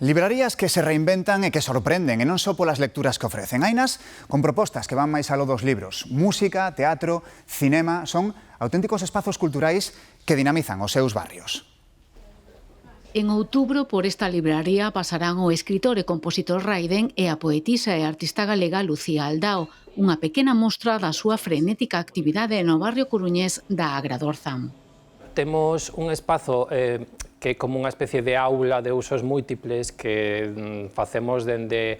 Librarías que se reinventan e que sorprenden, e non só polas lecturas que ofrecen. Hainas con propostas que van máis aló dos libros. Música, teatro, cinema, son auténticos espazos culturais que dinamizan os seus barrios. En outubro, por esta libraría pasarán o escritor e compositor Raiden e a poetisa e artista galega Lucía Aldao, unha pequena mostra da súa frenética actividade no barrio coruñés da Agradorzan. Temos un espazo que é como unha especie de aula de usos múltiples que facemos dende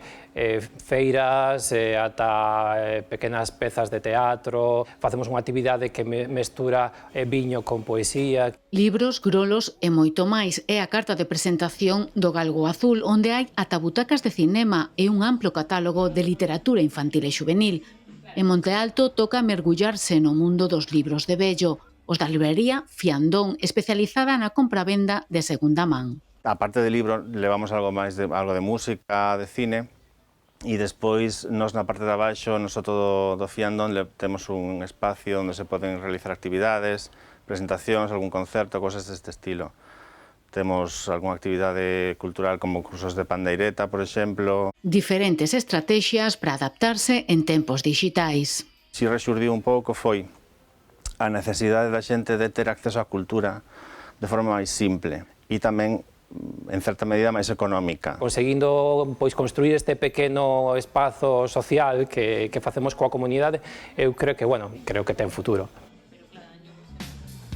feiras ata pequenas pezas de teatro, facemos unha actividade que mestura viño con poesía. Libros, grolos e moito máis é a carta de presentación do Galgo Azul, onde hai ata butacas de cinema e un amplo catálogo de literatura infantil e xuvenil. En Monte Alto toca mergullarse no mundo dos libros de vello, os da librería Fiandón, especializada na compra-venda de segunda man. A parte de libro, levamos algo máis algo de música, de cine, e despois, nos na parte de abaixo, no soto do Fiandón, temos un espacio onde se poden realizar actividades, presentacións, algún concerto, cosas deste estilo. Temos algunha actividade cultural como cursos de pandeireta, por exemplo. Diferentes estrategias para adaptarse en tempos digitais. Si rexurdiu un pouco foi a necesidade da xente de ter acceso á cultura de forma máis simple e tamén, en certa medida, máis económica. Conseguindo construir este pequeno espazo social que facemos coa comunidade, eu creo que ten futuro.